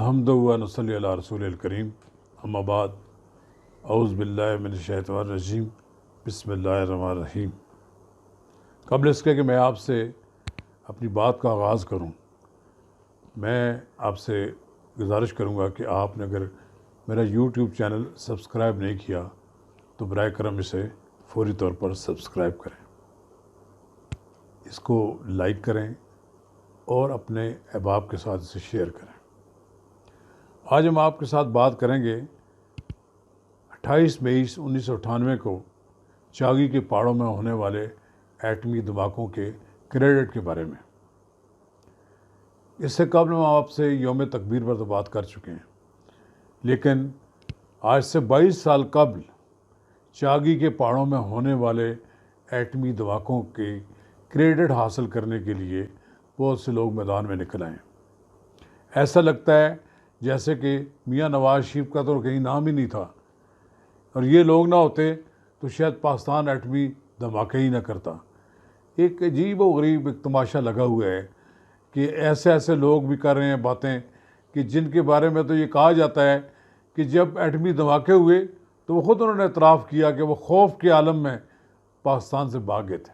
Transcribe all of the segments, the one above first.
अलहम्दु व नसल्ली अला रसूलिल करीम अम्मा बाद औज़ु बिल्लाहि मिनश शैतानिर रजीम बिस्मिल्लाहिर रहमानिर रहीम। क़ब्ल इसके कि मैं आपसे अपनी बात का आगाज़ करूं, मैं आपसे गुजारिश करूंगा कि आपने अगर मेरा यूट्यूब चैनल सब्सक्राइब नहीं किया तो बराए करम इसे फ़ौरी तौर पर सब्सक्राइब करें, इसको लाइक करें और अपने अहबाब के साथ इसे शेयर करें। आज हम आपके साथ बात करेंगे 28 मई 1998 को चागी के पहाड़ों में होने वाले एटमी धमाकों के क्रेडिट के बारे में। इससे कबल हम आपसे यौम तकबीर पर तो बात कर चुके हैं, लेकिन आज से 22 साल कबल चागी के पहाड़ों में होने वाले एटमी धमाकों के क्रेडिट हासिल करने के लिए बहुत से लोग मैदान में निकल आए। ऐसा लगता है जैसे कि मियाँ नवाज़ शरीफ का तो कहीं नाम ही नहीं था, और ये लोग ना होते तो शायद पाकिस्तान एटमी धमाके ही ना करता। एक अजीब व गरीब एक तमाशा लगा हुआ है कि ऐसे ऐसे लोग भी कर रहे हैं बातें कि जिनके बारे में तो ये कहा जाता है कि जब एटमी धमाके हुए तो वो ख़ुद उन्होंने इतराफ़ किया कि वो खौफ के आलम में पाकिस्तान से भाग गए थे।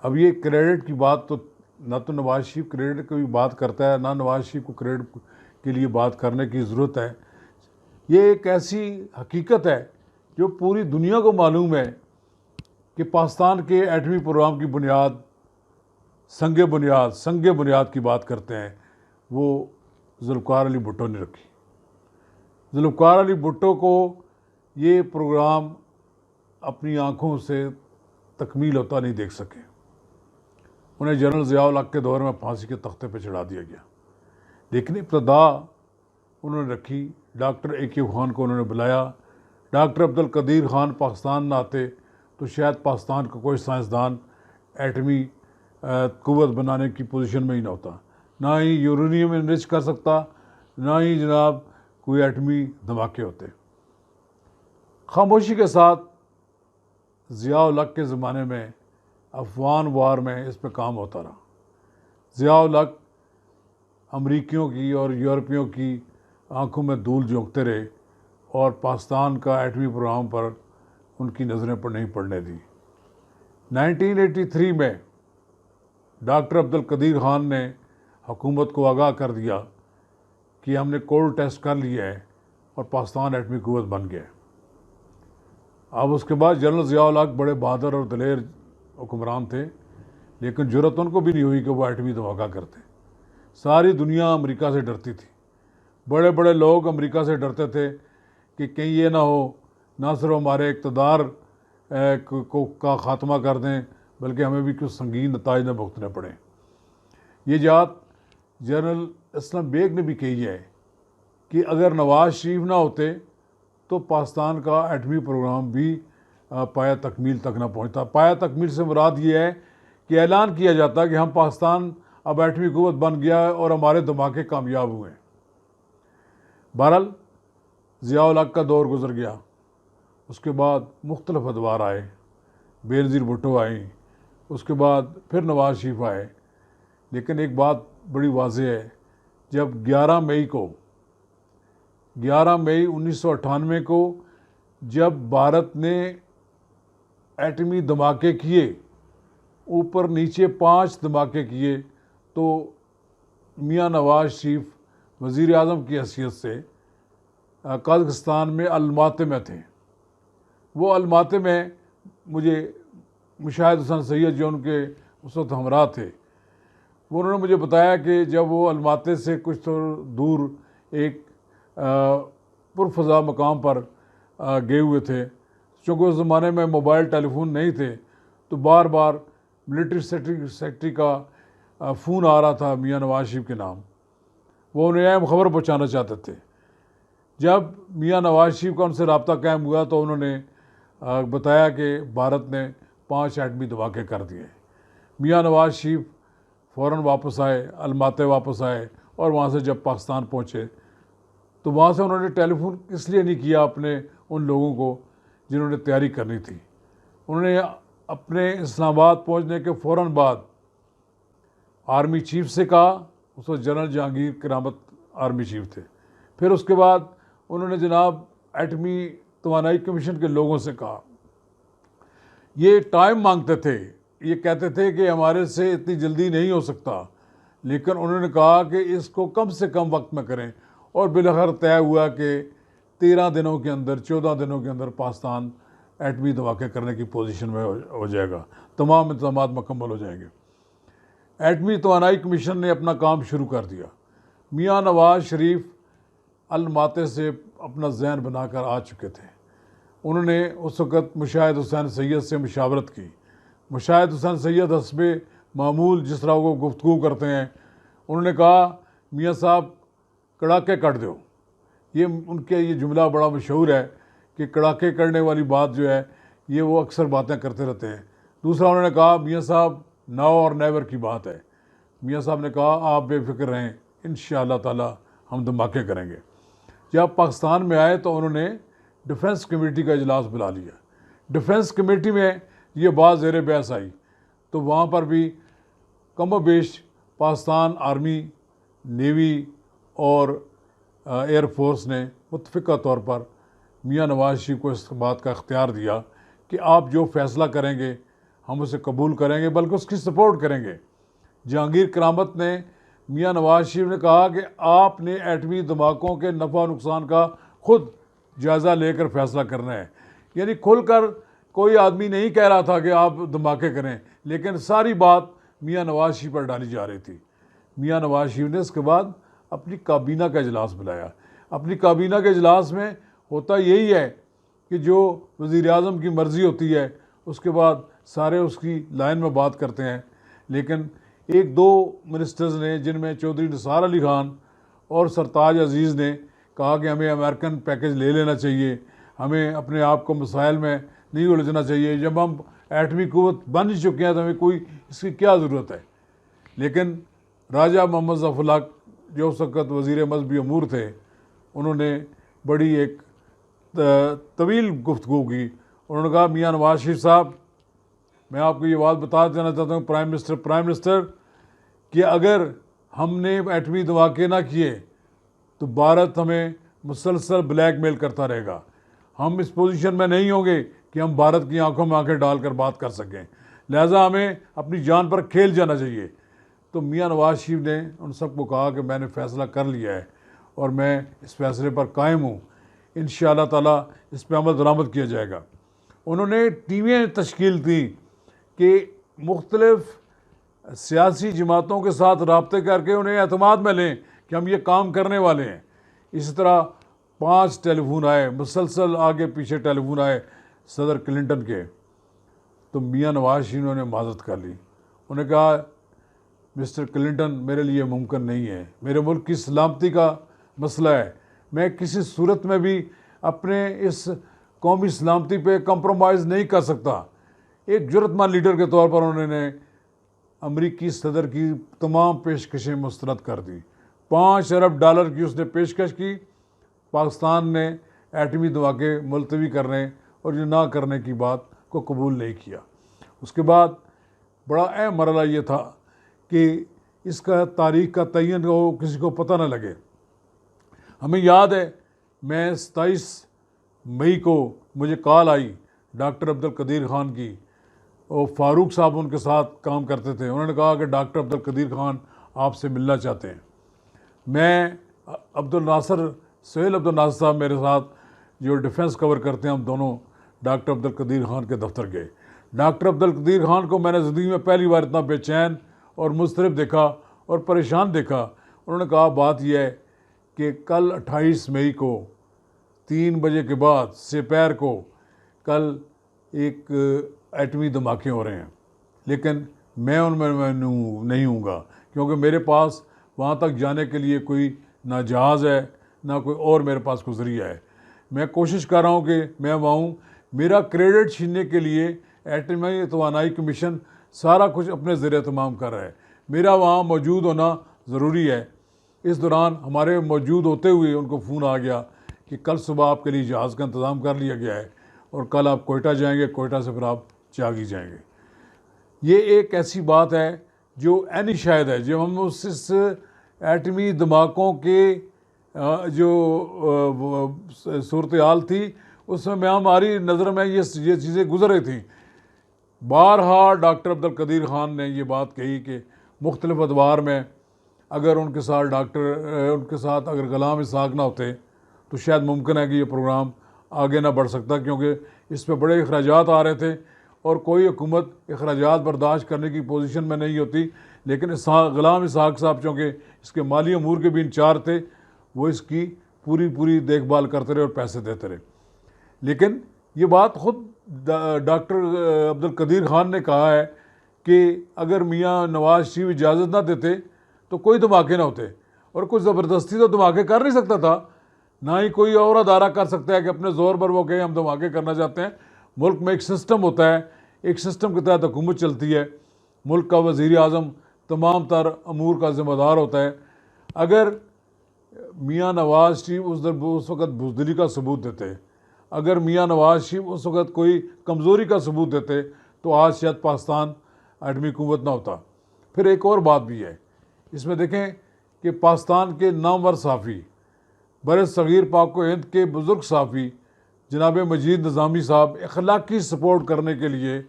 अब ये क्रेडिट की बात तो ना तो नवाज़ शरीफ क्रेडिट की बात करता है, ना नवाज़ शरीफ को क्रेडिट के लिए बात करने की ज़रूरत है। ये एक ऐसी हकीकत है जो पूरी दुनिया को मालूम है कि पाकिस्तान के एटमी प्रोग्राम की बुनियाद संग बुनियाद की बात करते हैं वो जुल्फ़िकार अली भुट्टो ने रखी। जुल्फ़िकार अली भुट्टो को ये प्रोग्राम अपनी आँखों से तकमील होता नहीं देख सके। उन्हें जनरल ज़िया-उल हक़ के दौर में फांसी के तख्ते पर चढ़ा दिया गया, लेकिन इब्तदा उन्होंने रखी। Doctor A K. ख़ान को उन्होंने बुलाया। डॉक्टर अब्दुल कदीर ख़ान पाकिस्तान ना आते तो शायद पाकिस्तान का कोई साइंसदान एटमी क़ुव्वत बनाने की पोजीशन में ही ना होता, ना ही यूरेनियम इनरिच कर सकता, ना ही जनाब कोई एटमी धमाके होते। खामोशी के साथ ज़िया-उल हक़ के ज़माने में अफ़गान वार में इस पर काम होता रहा। ज़िया-उल हक़ अमरीकियों की और यूरोपियों की आंखों में धूल झोंकते रहे और पाकिस्तान का एटमी प्रोग्राम पर उनकी नज़रें पर नहीं पड़ने दी। 1983 में डॉक्टर अब्दुल कदीर ख़ान ने हुकूमत को आगाह कर दिया कि हमने कोल्ड टेस्ट कर लिया है और पाकिस्तान एटमी क़ुव्वत बन गया। अब उसके बाद जनरल ज़िया-उल हक़ बड़े बहादुर और दलेर हुक्मरान थे, लेकिन जुर्रत उनको भी नहीं हुई कि वो एटमी धमाका करते। सारी दुनिया अमेरिका से डरती थी। बड़े बड़े लोग अमेरिका से डरते थे कि कहीं ये ना हो ना सिर्फ हमारे इक़्तिदार का ख़ात्मा कर दें, बल्कि हमें भी कुछ संगीन नताइज न भुगतने पड़े। ये बात जनरल असलम बेग ने भी कही है कि अगर नवाज़ शरीफ ना होते तो पाकिस्तान का एटमी प्रोग्राम भी पाया तकमील तक ना पहुँचता। पाया तकमील से मुराद ये है कि ऐलान किया जाता कि हम पाकिस्तान अब एटमी क़ुव्वत बन गया है और हमारे धमाके कामयाब हुए हैं। बहरहाल ज़िया-उल हक़ का दौर गुज़र गया। उसके बाद मुख्तलिफ़ अदवार आए, बेनज़ीर भुट्टो आई, उसके बाद फिर नवाज़ शरीफ आए। लेकिन एक बात बड़ी वाज़ेह है, जब 11 मई 1998 को जब भारत ने एटमी धमाके किए, ऊपर नीचे 5 धमाके किए, तो मियाँ नवाज़ शरीफ वज़ीर आज़म की हैसियत से कज़ाकिस्तान में अलमाती में थे। वो अलमाती में मुझे मुशाहिद हसन सैयद जो उनके उस वक्त हमरा थे, वो उन्होंने मुझे बताया कि जब वो अलमाती से कुछ तो दूर एक पुरफ़ज़ा मकाम पर गए हुए थे, चूँकि उस ज़माने में मोबाइल टेलीफोन नहीं थे, तो बार बार मिलिट्री सेक्रेटरी का फ़ोन आ रहा था मियाँ नवाज़ शरीफ के नाम। वो उन्हें अहम खबर पहुँचाना चाहते थे। जब मियाँ नवाज़ शरीफ का उनसे रब्ता कायम हुआ तो उन्होंने बताया कि भारत ने 5 एटमी धमाके कर दिए। मियाँ नवाज़ शरीफ फ़ौरन वापस आए, अलमाती वापस आए, और वहाँ से जब पाकिस्तान पहुँचे तो वहाँ से उन्होंने टेलीफोन इसलिए नहीं किया अपने उन लोगों को जिन्होंने तैयारी करनी थी। उन्होंने अपने इस्लामाबाद पहुँचने के फ़ौरन बाद आर्मी चीफ से कहा, उस वक्त जनरल जहांगीर करामत आर्मी चीफ थे। फिर उसके बाद उन्होंने जनाब एटमी तवानाई कमीशन के लोगों से कहा, ये टाइम मांगते थे, ये कहते थे कि हमारे से इतनी जल्दी नहीं हो सकता, लेकिन उन्होंने कहा कि इसको कम से कम वक्त में करें, और बिलाखिर तय हुआ कि 13 दिनों के अंदर 14 दिनों के अंदर पाकिस्तान एटमी धमाके करने की पोजीशन में हो जाएगा, तमाम इंतजाम मुकम्मल हो जाएंगे। एटमी तवानाई कमीशन ने अपना काम शुरू कर दिया। मियाँ नवाज शरीफ अलमाते से अपना जहन बनाकर आ चुके थे। उन्होंने उस वक़्त मुशाहिद हुसैन सैयद से मुशावरत की। मुशाहिद हुसैन सैयद हस्बे मामूल जिस तरह वो गुफ्तगू करते हैं, उन्होंने कहा, मियाँ साहब कड़ाके कट दो। ये उनके ये जुमला बड़ा मशहूर है कि कड़ाके करने वाली बात जो है ये वो अक्सर बातें करते रहते हैं। दूसरा उन्होंने कहा, मियाँ साहब नाउ और नेवर की बात है। मियाँ साहब ने कहा, आप बेफिक्र रहें, इंशाअल्लाह ताला हम धमाके करेंगे। जब पाकिस्तान में आए तो उन्होंने डिफेंस कमेटी का इजलास बुला लिया। डिफेंस कमेटी में ये बात ज़ेर बहस आई, तो वहाँ पर भी कम बेश पाकिस्तान आर्मी, नेवी और एयरफोर्स ने मुत्तफ़िक़ा तौर पर मियाँ नवाज शरीफ को इस बात का इख्तियार दिया कि आप जो फ़ैसला करेंगे हम उसे कबूल करेंगे, बल्कि उसकी सपोर्ट करेंगे। जहांगीर करामत ने मियाँ नवाज शरीफ ने कहा कि आपने एटमी धमाकों के नफ़ा नुकसान का खुद जायज़ा लेकर फ़ैसला करना है। यानी खुलकर कोई आदमी नहीं कह रहा था कि आप धमाके करें, लेकिन सारी बात मियाँ नवाज शरीफ पर डाली जा रही थी। मियाँ नवाज शरीफ ने इसके बाद अपनी काबीना का इजलास बुलाया। अपनी काबीना के इजलास में होता यही है कि जो वज़ीर-ए-आज़म की मर्ज़ी होती है उसके बाद सारे उसकी लाइन में बात करते हैं। लेकिन एक दो मिनिस्टर्स ने, जिनमें चौधरी निसार अली ख़ान और सरताज अजीज़ ने कहा कि हमें अमेरिकन पैकेज ले लेना चाहिए, हमें अपने आप को मसाइल में नहीं उलझना चाहिए, जब हम एटमी क़ुव्वत बन ही चुके हैं तो हमें कोई इसकी क्या ज़रूरत है। लेकिन राजा मोहम्मद ज़फ़रुल्लाह जो उस वक़्त वज़ीर मज़हबी अमूर थे, उन्होंने बड़ी एक तवील गुफ्तगू की। उन्होंने कहा, मियाँ नवाज शरीफ साहब, मैं आपको ये बात बता देना चाहता हूँ प्राइम मिनिस्टर कि अगर हमने एटमी धमाके ना किए तो भारत हमें मुसलसल ब्लैकमेल करता रहेगा। हम इस पोजीशन में नहीं होंगे कि हम भारत की आंखों में आंखें डालकर बात कर सकें, लिहाजा हमें अपनी जान पर खेल जाना चाहिए। तो मियाँ नवाज शरीफ ने उन सबको कहा कि मैंने फ़ैसला कर लिया है और मैं इस फैसले पर कायम हूँ, इंशाअल्लाह ताला इस पर अमल दरामद किया जाएगा। उन्होंने टीमें तश्कील दी कि मुख्तलिफ़ सियासी जमातों के साथ रब्ते करके उन्हें एतमाद में लें कि हम ये काम करने वाले हैं। इसी तरह 5 टेलीफोन आए, मुसलसल आगे पीछे टेलीफोन आए सदर क्लिंटन के। तो मियाँ नवाज शरीफ ने माज़रत कर ली। उन्होंने कहा, मिस्टर क्लिंटन, मेरे लिए मुमकिन नहीं है, मेरे मुल्क की सलामती का मसला है, मैं किसी सूरत में भी अपने इस कौमी सलामती पे कंप्रोमाइज़ नहीं कर सकता। एक जुर्रतमंद लीडर के तौर पर उन्होंने अमरीकी सदर की तमाम पेशकशें मुस्तरद कर दी। $5 अरब की उसने पेशकश की। पाकिस्तान ने एटमी धमाके मुलतवी करने और ये ना करने की बात को कबूल नहीं किया। उसके बाद बड़ा अहम मरला ये था कि इसका तारीख़ का तयन हो किसी को पता न लगे। हमें याद है, मैं 27 मई को मुझे कॉल आई डॉक्टर अब्दुल कदीर ख़ान की, और फ़ारूक साहब उनके साथ काम करते थे। उन्होंने कहा कि डॉक्टर अब्दुल कदीर ख़ान आपसे मिलना चाहते हैं। मैं सोहेल अब्दुल नासर साहब मेरे साथ जो डिफेंस कवर करते हैं, हम दोनों डॉक्टर अब्दुल कदीर ख़ान के दफ्तर गए। डॉक्टर अब्दुल कदीर ख़ान को मैंने ज़िंदगी में पहली बार इतना बेचैन और मुस्तरब देखा और परेशान देखा। उन्होंने कहा, बात यह है कि कल 28 मई को 3 बजे के बाद दोपहर को कल एक एटमी धमाके हो रहे हैं, लेकिन मैं उनमें नहीं हूँगा, क्योंकि मेरे पास वहाँ तक जाने के लिए कोई ना जहाज़ है ना कोई और मेरे पास कोई ज़रिया है। मैं कोशिश कर रहा हूँ कि मैं वहाँ हूँ। मेरा क्रेडिट छीनने के लिए एटमी तवानाई कमीशन सारा कुछ अपने ज़रिए तमाम कर रहा है। मेरा वहाँ मौजूद होना ज़रूरी है। इस दौरान हमारे मौजूद होते हुए उनको फ़ोन आ गया कि कल सुबह आपके लिए जहाज़ का इंतज़ाम कर लिया गया है और कल आप कोयटा जाएंगे, कोयटा से फिर आप चागी जाएंगे। ये एक ऐसी बात है जो शायद है, जब हम उस एटमी धमाकों के जो सूरत हाल थी उसमें मैं हमारी नज़र में ये चीज़ें गुजर रही थी। बारहा डॉक्टर अब्दुल कदीर ख़ान ने ये बात कही कि मुख्तलिफ अदवार में अगर उनके साथ अगर ग़ुलाम इसहाक़ ना होते तो शायद मुमकिन है कि ये प्रोग्राम आगे ना बढ़ सकता, क्योंकि इस पर बड़े अखराजात आ रहे थे और कोई हुकूमत अखराजात बर्दाश्त करने की पोजीशन में नहीं होती। लेकिन ग़ुलाम इसहाक़ साहब चूँकि इसके माली अमूर के भी इंचार्ज थे, वो इसकी पूरी देखभाल करते रहे और पैसे देते रहे। लेकिन ये बात ख़ुद डॉक्टर अब्दुल कदीर ख़ान ने कहा है कि अगर मियाँ नवाज़ शरीफ इजाज़त ना देते तो कोई धमाके ना होते, और कुछ ज़बरदस्ती तो धमाके कर नहीं सकता था, ना ही कोई और अदारा कर सकता है कि अपने ज़ोर पर वो कहे हम धमाके करना चाहते हैं। मुल्क में एक सिस्टम होता है, एक सिस्टम के तहत हुकूमत चलती है, मुल्क का वज़ीर आज़म तमाम तर अमूर का ज़िम्मेदार होता है। अगर मियाँ नवाज़ शरीफ उस वक़्त बुज़दिली का सबूत देते, अगर मियाँ नवाज़ शरीफ उस वक़्त कोई कमज़ोरी का सबूत देते तो आज शायद पाकिस्तान एटमी कुव्वत ना होता। फिर एक और बात भी है इसमें, देखें कि पाकिस्तान के नामवर सहाफ़ी, बर सग़ीर पाक व हिंद के बुज़ुर्ग सहाफ़ी जनाब मजीद निज़ामी साहब अखलाकी सपोर्ट करने के लिए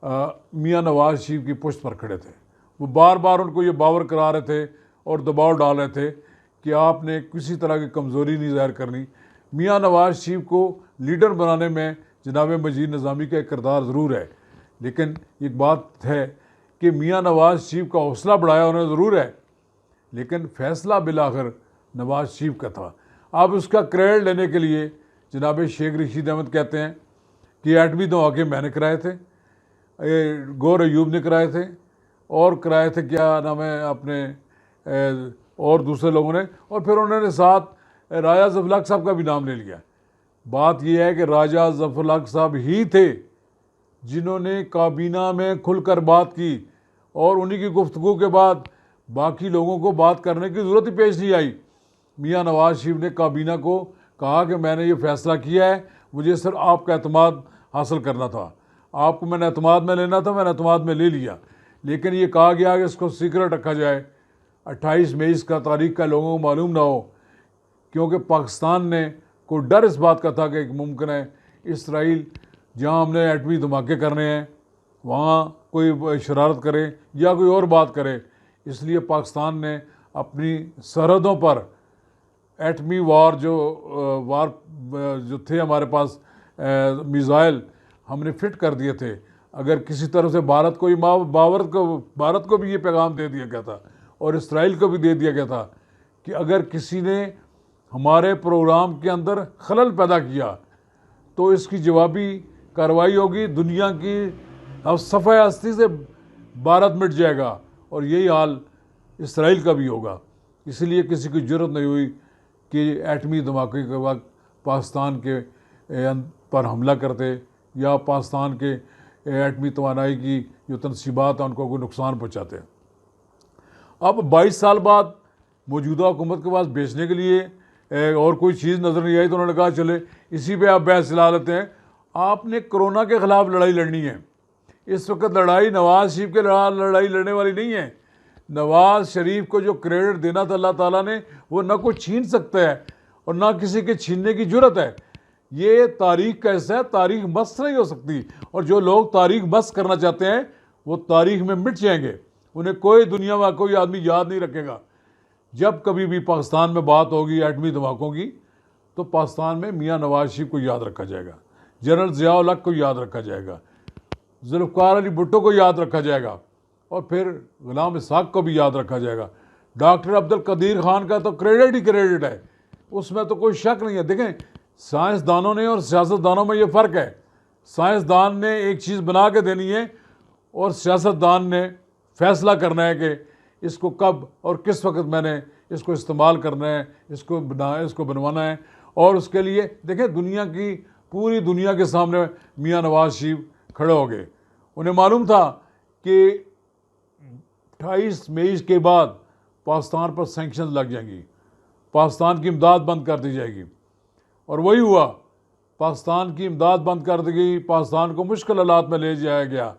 मियाँ नवाज़ शरीफ की पुश्त पर खड़े थे। वो बार बार उनको ये बावर करा रहे थे और दबाव डाल रहे थे कि आपने किसी तरह की कमज़ोरी नहीं ज़ाहिर करनी। मियाँ नवाज़ शरीफ को लीडर बनाने में जनाब मजीद निज़ामी का एक किरदार ज़रूर है, लेकिन एक बात है कि मियाँ नवाज़ शरीफ का हौसला बढ़ाया उन्होंने ज़रूर है, लेकिन फ़ैसला बिलाखिर नवाज़ शरीफ का था। अब उसका क्रेडिट लेने के लिए जनाब शेख रशीद अहमद कहते हैं कि एटमी धमाके मैंने कराए थे, गौर अयूब ने कराए थे, और कराए थे क्या नाम है अपने और दूसरे लोगों ने, और फिर उन्होंने साथ राजा ज़फ़र हक साहब का भी नाम ले लिया। बात यह है कि राजा ज़फ़र हक साहब ही थे जिन्होंने काबीना में खुलकर बात की, और उन्हीं की गुफ्तगू के बाद बाकी लोगों को बात करने की ज़रूरत ही पेश नहीं आई। मियाँ नवाज़ शरीफ ने काबीना को कहा कि मैंने ये फ़ैसला किया है, मुझे सिर्फ आपका एतमाद हासिल करना था, आपको मैंने एतमाद में लेना था, मैंने एतमाद में ले लिया। लेकिन ये कहा गया कि इसको सीक्रेट रखा जाए, 28 मई का तारीख का लोगों को मालूम ना हो, क्योंकि पाकिस्तान ने को डर इस बात का था कि मुमकिन है इसराइल जहाँ हमने एटमी धमाके करने हैं वहाँ कोई शरारत करे या कोई और बात करे। इसलिए पाकिस्तान ने अपनी सरहदों पर एटमी वार जो थे हमारे पास मिसाइल हमने फिट कर दिए थे। अगर किसी तरह से भारत को भी ये पैगाम दे दिया गया था और इसराइल को भी दे दिया गया था कि अगर किसी ने हमारे प्रोग्राम के अंदर खलल पैदा किया तो इसकी जवाबी कार्रवाई होगी, दुनिया की अब सफ़ाए हस्ती से भारत मिट जाएगा, और यही हाल इसराइल का भी होगा। इसलिए किसी की ज़रूरत नहीं हुई कि एटमी धमाके के वक्त पाकिस्तान के पर हमला करते या पाकिस्तान के एटमी तवानाई की जो तनसीबात हैं उनको कोई नुकसान पहुँचाते। अब 22 साल बाद मौजूदा हुकूमत के पास बेचने के लिए और कोई चीज़ नज़र नहीं आई, तो उन्होंने कहा चले इसी पे आप बहस चला लेते हैं। आपने कोरोना के ख़िलाफ़ लड़ाई लड़नी है। इस वक्त लड़ाई नवाज़ शरीफ के लड़ाई लड़ने वाली नहीं है। नवाज़ शरीफ को जो क्रेडिट देना था अल्लाह ताला ने, वो ना कोई छीन सकता है और ना किसी के छीनने की ज़रूरत है। ये तारीख़ का हिस्सा है, तारीख़ मस्त नहीं हो सकती, और जो लोग तारीख़ मस्त करना चाहते हैं वो तारीख़ में मिट जाएंगे, उन्हें कोई दुनिया में कोई आदमी याद नहीं रखेगा। जब कभी भी पाकिस्तान में बात होगी एटमी धमाकों की तो पाकिस्तान में मियाँ नवाज़ शरीफ को याद रखा जाएगा, जनरल ज़िया-उल हक को याद रखा जाएगा, ज़ुल्फ़िकार अली भुट्टो को याद रखा जाएगा, और फिर ग़ुलाम इसहाक़ को भी याद रखा जाएगा। डॉक्टर अब्दुल कदीर ख़ान का तो क्रेडिट ही क्रेडिट है, उसमें तो कोई शक नहीं है। देखें, साइंसदानों ने और सियासतदानों में ये फ़र्क है। साइंसदान ने एक चीज़ बना के देनी है और सियासतदान ने फ़ैसला करना है कि इसको कब और किस वक्त मैंने इसको इस्तेमाल करना है, इसको बनवाना है। और उसके लिए देखें, पूरी दुनिया के सामने मियाँ नवाज़ शरीफ खड़े हो गए। उन्हें मालूम था कि 28 मई के बाद पाकिस्तान पर सैंक्शन लग जाएंगी, पाकिस्तान की इमदाद बंद कर दी जाएगी, और वही हुआ। पाकिस्तान की इमदाद बंद कर दी गई, पाकिस्तान को मुश्किल हालात में ले जाया गया।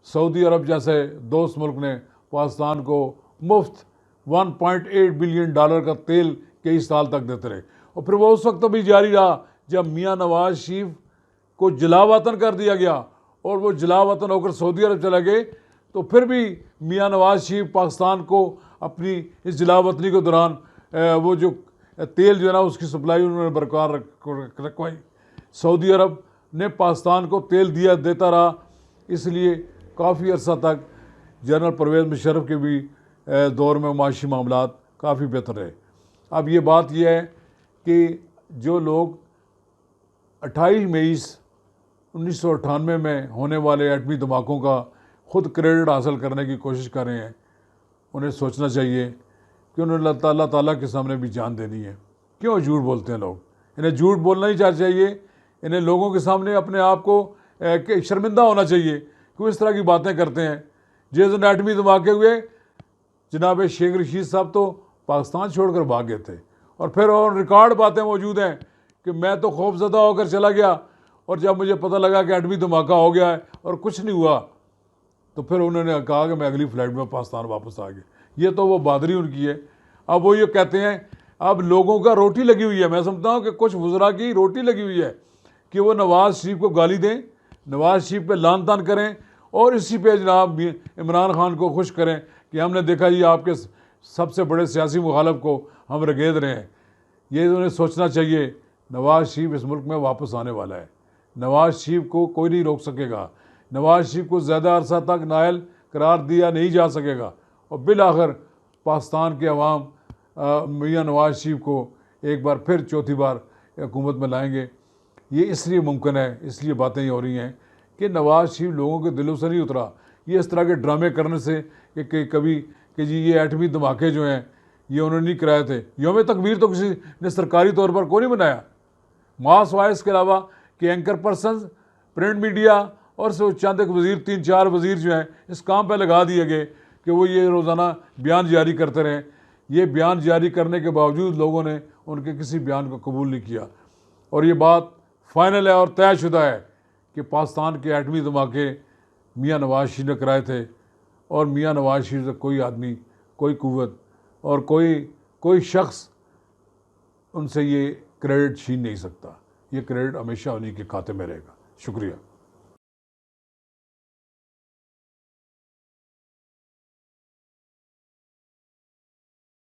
सऊदी अरब जैसे दोस्त मुल्क ने पाकिस्तान को मुफ्त $1.8 बिलियन का तेल कई साल तक देते रहे। और फिर वो उस वक्त भी जारी रहा जब मियाँ नवाज शरीफ को जलावतन कर दिया गया और वो जलावतन होकर सऊदी अरब चले गए, तो फिर भी मियाँ नवाज शरीफ पाकिस्तान को अपनी इस जलावतनी के दौरान वो जो तेल जो है ना उसकी सप्लाई उन्होंने बरकरार रखवाई। सऊदी अरब ने पाकिस्तान को तेल देता रहा, इसलिए काफ़ी अर्सा तक जनरल परवेज़ मुशर्रफ के भी दौर में माशी मामलात काफ़ी बेहतर रहे। अब ये बात यह है कि जो लोग 28 मई 1998 में होने वाले एटमी धमाकों का ख़ुद क्रेडिट हासिल करने की कोशिश कर रहे हैं, उन्हें सोचना चाहिए कि उन्हें अल्लाह ताला के सामने भी जान देनी है। क्यों झूठ बोलते हैं लोग? इन्हें झूठ बोलना ही चाहिए, इन्हें लोगों के सामने अपने आप को शर्मिंदा होना चाहिए कि इस तरह की बातें करते हैं। जिस दिन एटमी धमाके हुए, जनाब शेख रशीद साहब तो पाकिस्तान छोड़कर भाग गए थे, और फिर और रिकॉर्ड बातें मौजूद हैं कि मैं तो खौफजदा होकर चला गया, और जब मुझे पता लगा कि एटमी धमाका हो गया है और कुछ नहीं हुआ, तो फिर उन्होंने कहा कि मैं अगली फ़्लाइट में पाकिस्तान वापस आ गया। ये तो वो बहादुरी उनकी है। अब वो ये कहते हैं, अब लोगों का रोटी लगी हुई है, मैं समझता हूँ कि कुछ वज़रा की रोटी लगी हुई है कि वो नवाज़ शरीफ को गाली दें, नवाज़ शरीफ पे लान तान करें, और इसी पे जनाब इमरान खान को खुश करें कि हमने देखा जी आपके सबसे बड़े सियासी मुखालफ को हम रगेद रहे हैं। ये उन्हें सोचना चाहिए, नवाज़ शरीफ इस मुल्क में वापस आने वाला है। नवाज़ शरीफ को कोई नहीं रोक सकेगा। नवाज़ शरीफ को ज़्यादा अरसा तक नायल करार दिया नहीं जा सकेगा, और बिल आखिर पाकिस्तान के अवाम मियाँ नवाज़ शरीफ को एक बार फिर चौथी बार हुकूमत में लाएंगे। ये इसलिए मुमकिन है, इसलिए बातें हो रही हैं कि नवाज़ शरीफ लोगों के दिलों से नहीं उतरा। ये इस तरह के ड्रामे करने से कि कभी कि जी ये एटमी धमाके जो हैं ये उन्होंने नहीं कराए थे। यौम तकबीर तो किसी ने सरकारी तौर पर कोई नहीं बनाया। मास वॉइस के अलावा कि एंकर पर्सन, प्रिंट मीडिया और चंद एक वज़ीर, 3-4 वज़ीर जो हैं इस काम पर लगा दिए गए कि वो ये रोज़ाना बयान जारी करते रहें। ये बयान जारी करने के बावजूद लोगों ने उनके किसी बयान को कबूल नहीं किया, और ये बात फाइनल है और तयशुदा है कि पाकिस्तान के एटमी धमाके मियाँ नवाज़ शरीफ ने कराए थे, और मियाँ नवाज़ शरीफ से कोई आदमी, कोई कुव्वत और कोई शख्स उनसे ये क्रेडिट छीन नहीं सकता। ये क्रेडिट हमेशा उन्हीं के खाते में रहेगा। शुक्रिया।